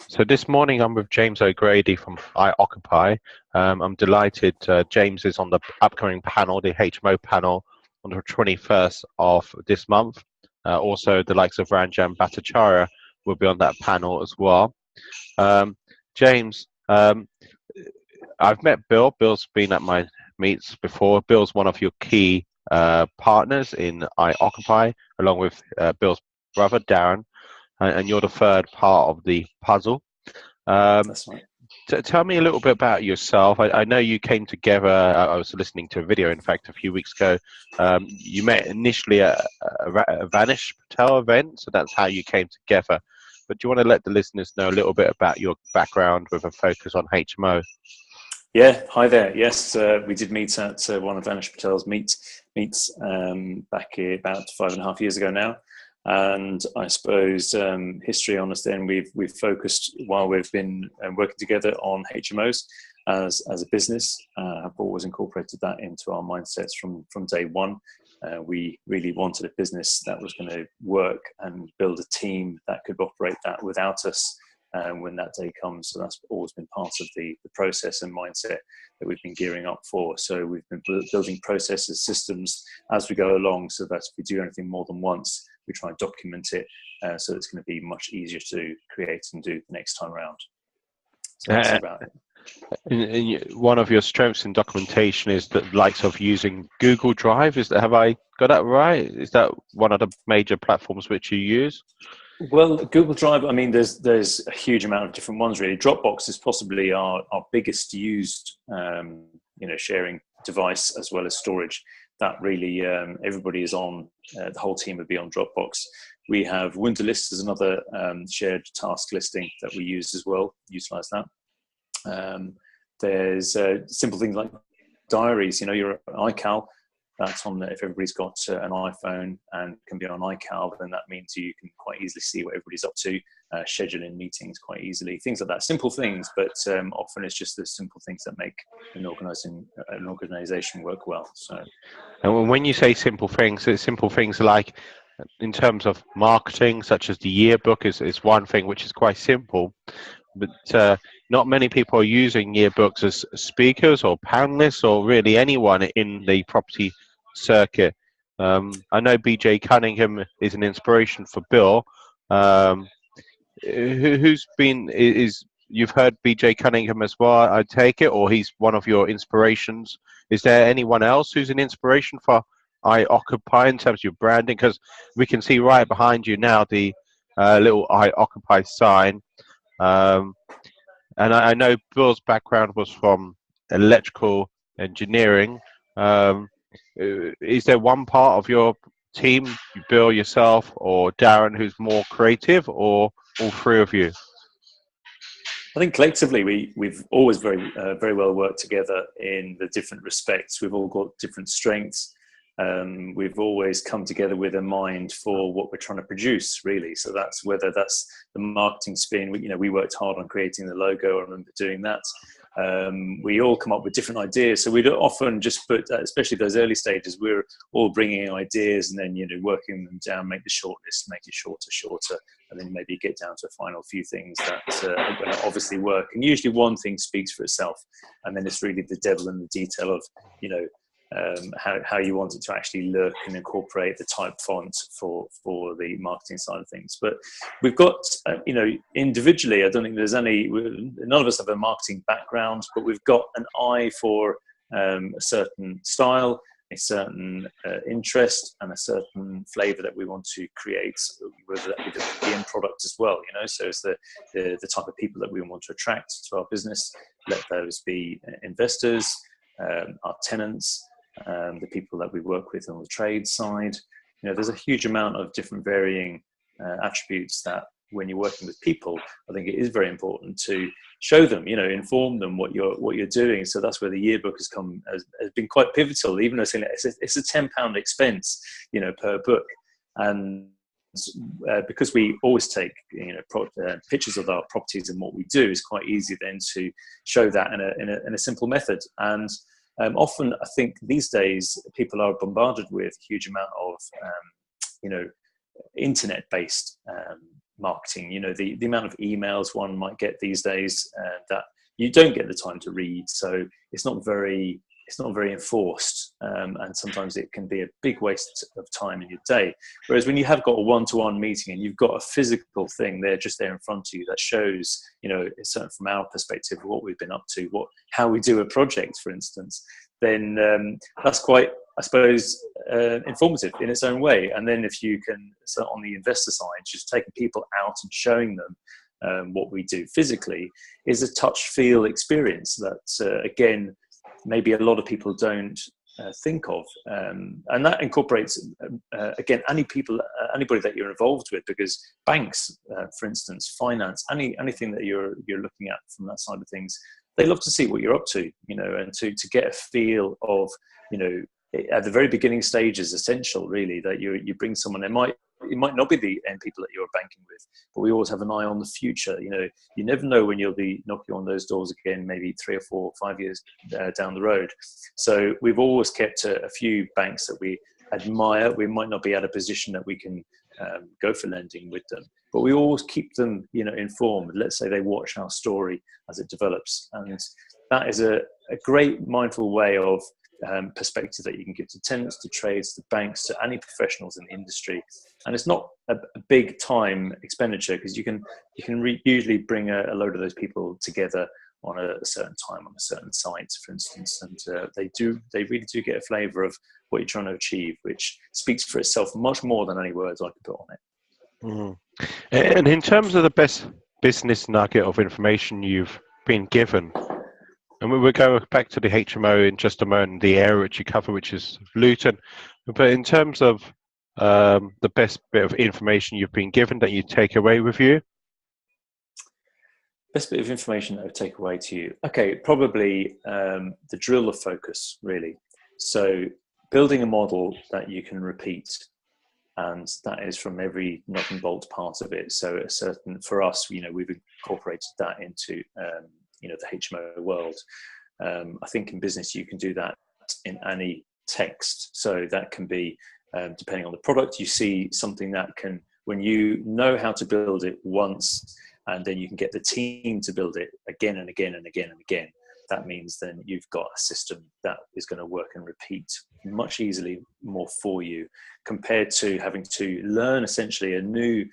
So this morning I'm with James O'Grady from iOccupy. I'm delighted James is on the upcoming panel, the HMO panel, on the 21st of this month. Also, the likes of Ranjan Bhattacharya will be on that panel as well. Um, James, I've met Bill. Bill's been at my meets before. Bill's one of your key partners in iOccupy, along with Bill's brother, Darren, and you're the third part of the puzzle. Um, That's right. Tell me a little bit about yourself. I know you came together. I was listening to a video, in fact, a few weeks ago. You met initially at a Vanish Patel event, so that's how you came together. But do you want to let the listeners know a little bit about your background with a focus on HMO? Yeah, hi there. Yes, we did meet at one of Vanish Patel's meets back about 5.5 years ago now. And I suppose history on us then, we've focused while we've been working together on HMOs as a business. I've always incorporated that into our mindsets from day one. We really wanted a business that was going to work and build a team that could operate that without us when that day comes. So that's always been part of the process and mindset that we've been gearing up for. So we've been building processes, systems as we go along, so that if we do anything more than once, we try and document it, so it's going to be much easier to create and do the next time around. So that's about it. One of your strengths in documentation is the likes of using Google Drive. Have I got that right? Is that one of the major platforms which you use? Well, Google Drive, I mean, there's a huge amount of different ones really. Dropbox is possibly our biggest used, sharing device as well as storage. That really, everybody is on, the whole team would be on Dropbox. We have Wunderlist as another shared task listing that we use as well, utilize that. There's simple things like diaries, your iCal. That's on there. If everybody's got an iPhone and can be on iCal, then that means you can quite easily see what everybody's up to, schedule in meetings quite easily, things like that. Simple things, but often it's just the simple things that make an organization work well. So, And when you say simple things, it's simple things like in terms of marketing, such as the yearbook is one thing which is quite simple, but not many people are using yearbooks as speakers or panelists or really anyone in the property circuit. I know BJ Cunningham is an inspiration for Bill. Um, who's been is you've heard BJ Cunningham as well, I take it, or he's one of your inspirations. Is there anyone else who's an inspiration for iOccupy in terms of your branding? Because we can see right behind you now the little iOccupy sign. Um, and I know Bill's background was from electrical engineering. Is there one part of your team, Bill, yourself, or Darren, who's more creative, or all three of you? I think collectively we've always very well worked together in the different respects. We've all got different strengths. We've always come together with a mind for what we're trying to produce, really. So that's whether that's the marketing spin. We worked hard on creating the logo. I remember doing that. We all come up with different ideas. So we'd often just put, especially those early stages, we're all bringing in ideas and then, working them down, make the short list, make it shorter, and then maybe get down to a final few things that are going to obviously work. And usually one thing speaks for itself. And then it's really the devil in the detail of, how you want it to actually look and incorporate the type font for the marketing side of things. But we've got, individually, I don't think there's none of us have a marketing background, but we've got an eye for a certain style, a certain interest, and a certain flavor that we want to create, whether that be the end product as well, so it's the type of people that we want to attract to our business. Let those be investors, our tenants, the people that we work with on the trade side. There's a huge amount of different varying attributes that when you're working with people, I think it is very important to show them, inform them what you're doing. So that's where the yearbook has been quite pivotal, even though it's a £10 expense, per book. And because we always take pictures of our properties and what we do, is quite easy then to show that in a simple method. And often, I think these days people are bombarded with a huge amount of, internet-based, marketing. The amount of emails one might get these days that you don't get the time to read, so it's not very enforced, and sometimes it can be a big waste of time in your day. Whereas when you have got a one-to-one meeting and you've got a physical thing there, just there in front of you, that shows, certainly from our perspective, what we've been up to, how we do a project, for instance, then that's quite, I suppose, informative in its own way. And then if you can, so on the investor side, just taking people out and showing them what we do physically is a touch feel experience that, again, maybe a lot of people don't think of, and that incorporates again anybody that you're involved with, because banks, for instance, finance, anything that you're looking at from that side of things, they love to see what you're up to, and to get a feel of, at the very beginning stage is essential, really, that you bring someone. It might not be the end people that you're banking with, but we always have an eye on the future. You never know when you'll be knocking on those doors again, maybe 3 or 4 or 5 years down the road. So we've always kept a few banks that we admire. We might not be at a position that we can go for lending with them, but we always keep them, informed. Let's say they watch our story as it develops, and that is a great mindful way of perspective that you can give to tenants, to trades, to banks, to any professionals in the industry. And it's not a big time expenditure, because you can usually bring a load of those people together on a certain time on a certain site, for instance, and they really do get a flavour of what you're trying to achieve, which speaks for itself much more than any words I could put on it. Mm. And in terms of the best business nugget of information you've been given, and we'll go back to the HMO in just a moment, the area which you cover, which is Luton. But in terms of the best bit of information you've been given that you take away with you? Best bit of information that I would take away to you. Okay, probably the drill of focus, really. So building a model that you can repeat, and that is from every nut and bolt part of it. So for us, we've incorporated that into the HMO world. I think in business you can do that in any text. So that can be, depending on the product, you see something that can, when you know how to build it once, and then you can get the team to build it again and again and again and again, that means then you've got a system that is going to work and repeat much easily more for you, compared to having to learn essentially a new,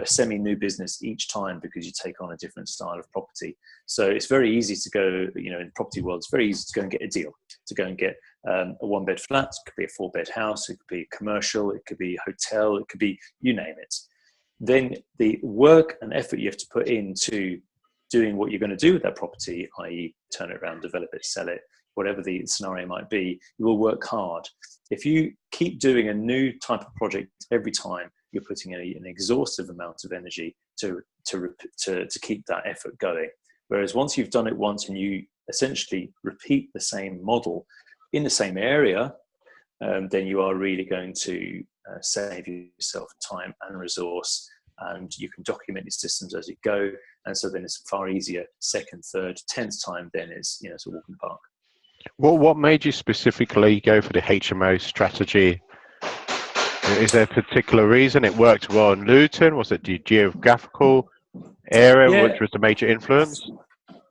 a semi-new business each time, because you take on a different style of property. So it's very easy to go, in the property world, it's very easy to go and get a deal, to go and get a 1-bed flat. It could be a 4-bed house, it could be commercial, it could be hotel, it could be, you name it. Then the work and effort you have to put into doing what you're going to do with that property, i.e. turn it around, develop it, sell it, whatever the scenario might be, you will work hard. If you keep doing a new type of project every time, you're putting an exhaustive amount of energy to keep that effort going. Whereas once you've done it once and you essentially repeat the same model in the same area, then you are really going to save yourself time and resource, and you can document your systems as you go. And so then it's far easier. Second, third, 10th time, then it's a walk in the park. Well, what made you specifically go for the HMO strategy? Is there a particular reason it worked well in Luton? Was it the geographical area which was the major influence?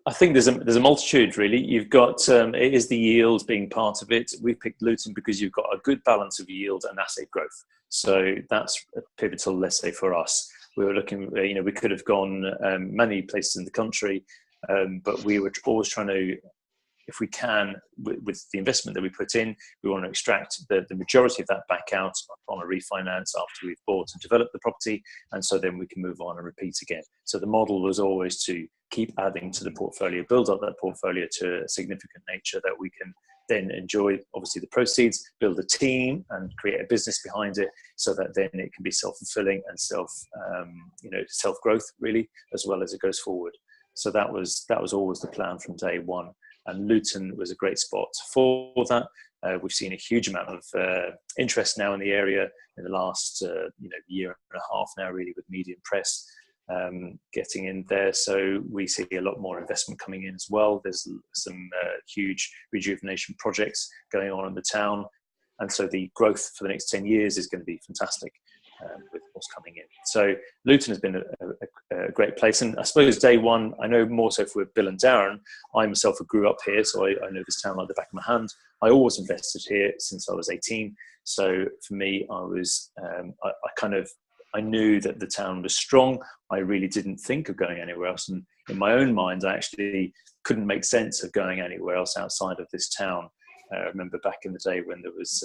I think there's a multitude, really. You've got it is the yield being part of it. We picked Luton because you've got a good balance of yield and asset growth. So that's pivotal, let's say, for us. We were looking, we could have gone many places in the country, but we were always trying to, if we can, with the investment that we put in, we want to extract the majority of that back out on a refinance after we've bought and developed the property, and so then we can move on and repeat again. So the model was always to keep adding to the portfolio, build up that portfolio to a significant nature that we can then enjoy, obviously, the proceeds, build a team and create a business behind it, so that then it can be self-fulfilling and self-growth, really, as well as it goes forward. So that was always the plan from day one. And Luton was a great spot for that. We've seen a huge amount of interest now in the area in the last year and a half now, really, with media and press getting in there. So we see a lot more investment coming in as well. There's some huge rejuvenation projects going on in the town. And so the growth for the next 10 years is going to be fantastic. with what's coming in. So Luton has been a great place. And I suppose day one, I know more so for Bill and Darren, I myself grew up here, so I know this town like the back of my hand. I always invested here since I was 18. So for me, I was, I knew that the town was strong. I really didn't think of going anywhere else. And in my own mind, I actually couldn't make sense of going anywhere else outside of this town. I remember back in the day when there was,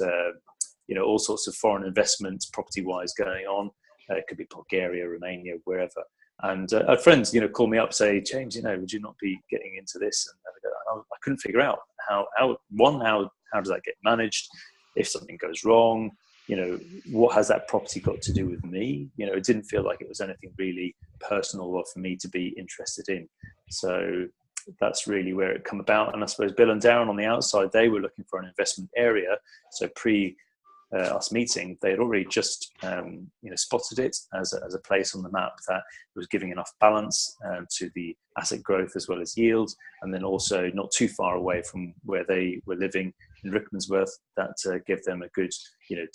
all sorts of foreign investments, property-wise, going on. It could be Bulgaria, Romania, wherever. And I had friends, call me up, say, James, would you not be getting into this? And I couldn't figure out how does that get managed? If something goes wrong, what has that property got to do with me? It didn't feel like it was anything really personal or for me to be interested in. So that's really where it come about. And I suppose Bill and Darren on the outside, they were looking for an investment area. So pre us meeting, they had already just spotted it as a place on the map that was giving enough balance to the asset growth as well as yield, and then also not too far away from where they were living in Rickmansworth, that give them a good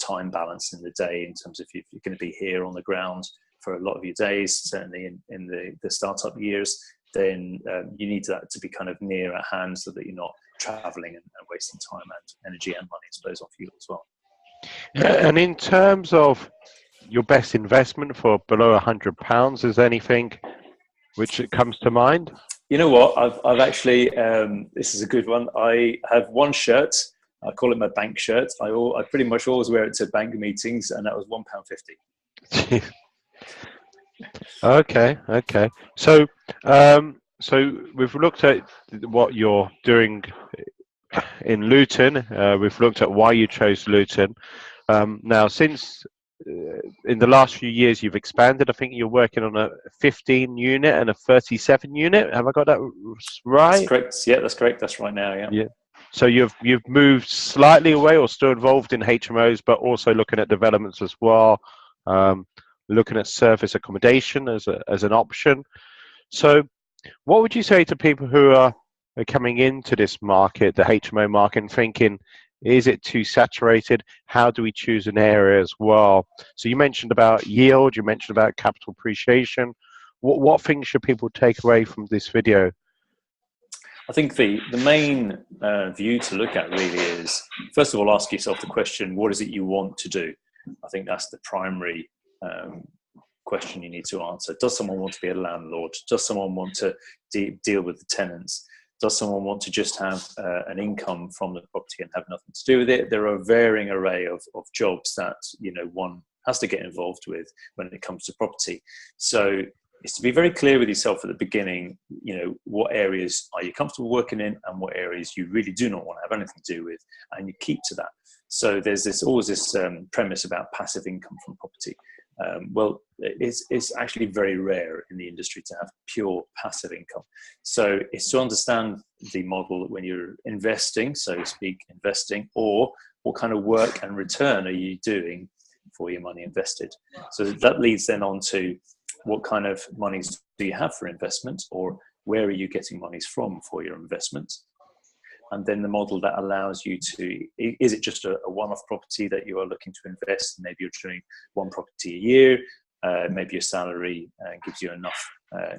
time balance in the day, in terms of if you're going to be here on the ground for a lot of your days, certainly in the startup years, then you need that to be kind of near at hand so that you're not traveling and wasting time and energy and money, I suppose, on fuel as well. And in terms of your best investment for below £100, is there anything which comes to mind? You know what? I've actually, this is a good one. I have one shirt. I call it my bank shirt. I pretty much always wear it to bank meetings, and that was £1.50. Okay. So, so we've looked at what you're doing in Luton. We've looked at why you chose Luton. Now, since in the last few years you've expanded, I think you're working on a 15 unit and a 37 unit. Have I got that right? That's correct. Yeah, that's correct. That's right now. Yeah. So you've moved slightly away, or still involved in HMOs, but also looking at developments as well. Looking at service accommodation as an option. So, what would you say to people who are coming into this market, the HMO market, and thinking, is it too saturated? How do we choose an area as well? So you mentioned about yield, you mentioned about capital appreciation. What things should people take away from this video? I think the main view to look at really is, first of all, ask yourself the question, what is it you want to do? I think that's the primary question you need to answer. Does someone want to be a landlord? Does someone want to deal with the tenants? Does someone want to just have an income from the property and have nothing to do with it? There are a varying array of jobs that one has to get involved with when it comes to property. So it's to be very clear with yourself at the beginning, what areas are you comfortable working in and what areas you really do not want to have anything to do with, and you keep to that. So there's always this premise about passive income from property. Well, it's actually very rare in the industry to have pure passive income. So it's to understand the model when you're investing, so to speak, or what kind of work and return are you doing for your money invested. So that leads then on to what kind of monies do you have for investment, or where are you getting monies from for your investment? And then the model that allows you to, is it just a one-off property that you are looking to invest? Maybe you're doing one property a year. Maybe your salary gives you enough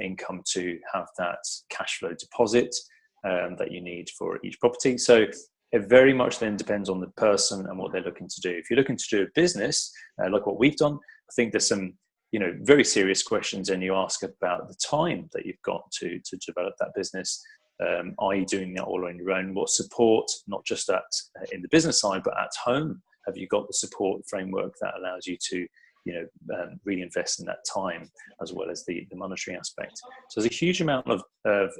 income to have that cash flow deposit that you need for each property. So it very much then depends on the person and what they're looking to do. If you're looking to do a business, like what we've done, I think there's some very serious questions, and you ask about the time that you've got to develop that business. Are you doing that all on your own? What support, not just in the business side, but at home? Have you got the support framework that allows you to reinvest in that time, as well as the monetary aspect? So there's a huge amount of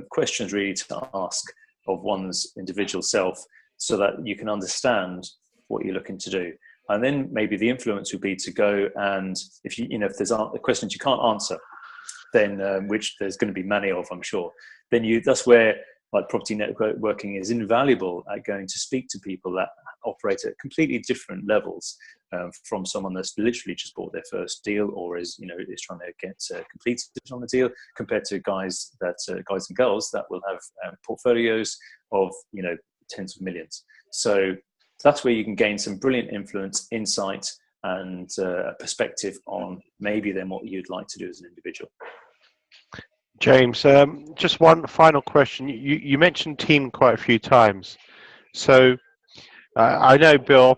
questions really to ask of one's individual self, so that you can understand what you're looking to do. And then maybe the influence would be to go, and if if there's questions you can't answer, then which there's going to be many of, I'm sure, then that's where like property networking is invaluable at going to speak to people that operate at completely different levels, from someone that's literally just bought their first deal, or is trying to get completed on the deal, compared to guys and girls that will have portfolios of tens of millions. So that's where you can gain some brilliant influence, insight, and a perspective on maybe then what you'd like to do as an individual. James, just one final question. You mentioned team quite a few times. So I know Bill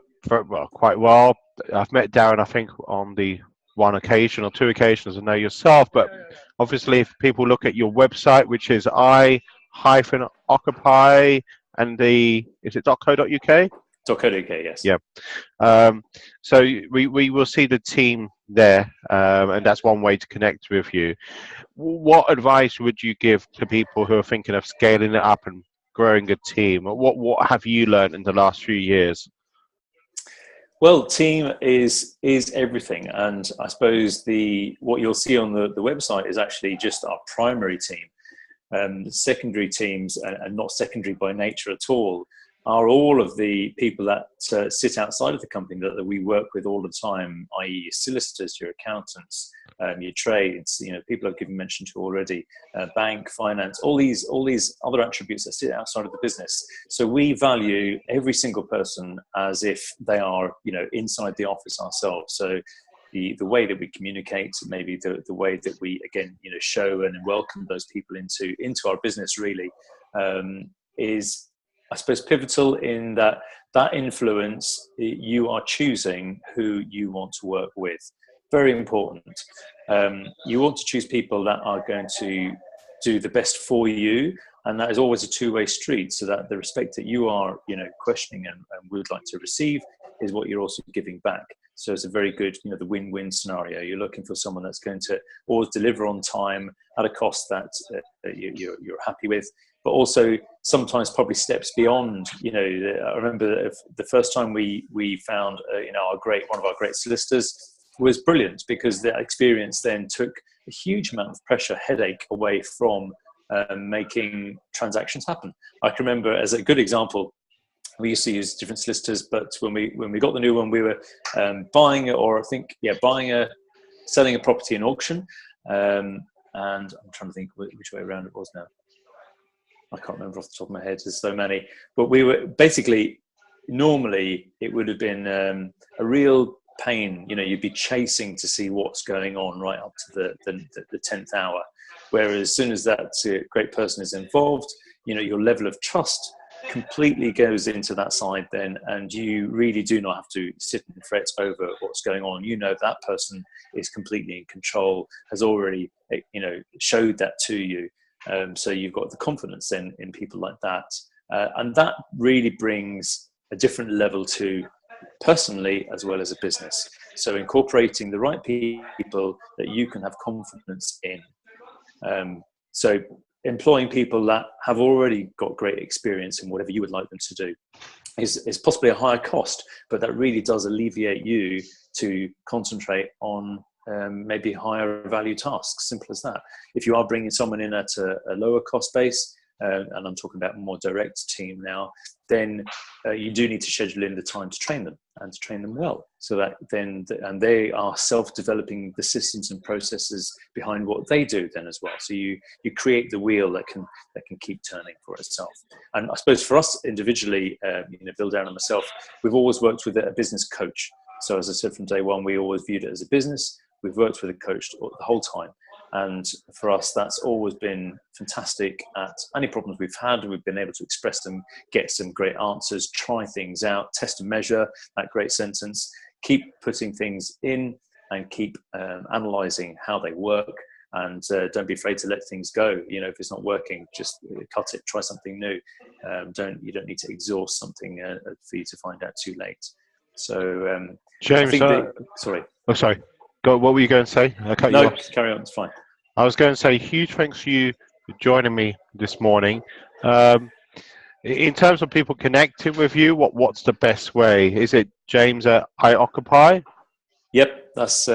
quite well. I've met Darren, I think, on the one occasion or two occasions. I know yourself, but obviously, if people look at your website, which is I-occupy and is it .co.uk? .co.uk, yes. Yeah. So we will see the team there, and that's one way to connect with you. What advice would you give to people who are thinking of scaling it up and growing a team? What have you learned in the last few years? Well, team is everything, and I suppose what you'll see on the website is actually just our primary team. Secondary teams, and not secondary by nature at all, are all of the people that sit outside of the company that we work with all the time, i.e. your solicitors, your accountants, your trades, people I've given mention to already, bank, finance, all these other attributes that sit outside of the business. So we value every single person as if they are, inside the office ourselves. So the way that we communicate, maybe the way that we, again, show and welcome those people into our business really is, I suppose, pivotal in that influence. You are choosing who you want to work with. Very important. You want to choose people that are going to do the best for you, and that is always a two-way street, so that the respect that you are questioning and would like to receive is what you're also giving back. So it's a very good, the win-win scenario. You're looking for someone that's going to always deliver on time at a cost that you're happy with, but also sometimes probably steps beyond. I remember the first time we found one of our great solicitors was brilliant, because that experience then took a huge amount of pressure, headache away from making transactions happen. I can remember, as a good example, we used to use different solicitors, but when we got the new one, we were selling a property in auction, and I'm trying to think which way around it was now. I can't remember off the top of my head. There's so many, but we were basically, normally it would have been a real pain. You'd be chasing to see what's going on right up to the 10th hour. Whereas as soon as that great person is involved, your level of trust completely goes into that side then, and you really do not have to sit and fret over what's going on. That person is completely in control, has already showed that to you. So you've got the confidence then in people like that, and that really brings a different level to personally as well as a business. So incorporating the right people that you can have confidence in. So employing people that have already got great experience in whatever you would like them to do is possibly a higher cost, but that really does alleviate you to concentrate on maybe higher value tasks. Simple as that. If you are bringing someone in at a lower cost base, and I'm talking about a more direct team now, then you do need to schedule in the time to train them, and to train them well, so that then and they are self-developing the systems and processes behind what they do then as well. So you create the wheel that can keep turning for itself. And I suppose for us individually, Bill, Darren and myself, we've always worked with a business coach. So as I said, from day one, we always viewed it as a business. We've worked with a coach the whole time. And for us, that's always been fantastic. At any problems we've had, we've been able to express them, get some great answers, try things out, test and measure, that great sentence, keep putting things in, and keep analysing how they work. And don't be afraid to let things go. If it's not working, just cut it, try something new. You don't need to exhaust something for you to find out too late. So James, sorry. Oh, sorry. What were you going to say? I cut you off. Carry on. It's fine. I was going to say huge thanks for you joining me this morning. In terms of people connecting with you, what's the best way? Is it James at I-occupy? Yep, that's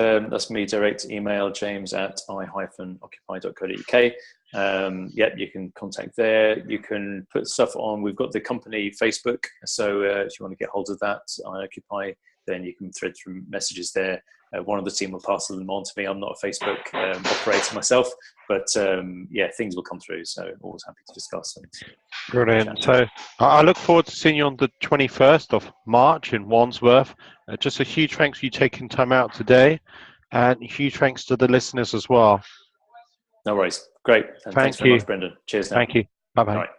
me. Direct email, james@i-occupy.co.uk. Yep, you can contact there. You can put stuff on. We've got the company Facebook, so if you want to get hold of that, I-occupy, then you can thread through messages there. One of the team will pass them on to me. I'm not a Facebook operator myself, But yeah, things will come through. So always happy to discuss and Brilliant. chat. So I look forward to seeing you on the 21st of March in Wandsworth. Just a huge thanks for you taking time out today, and huge thanks to the listeners as well. No worries. Great. And thanks Thank very you. much, Brendan. Cheers now. Thank you. Bye-bye. All right.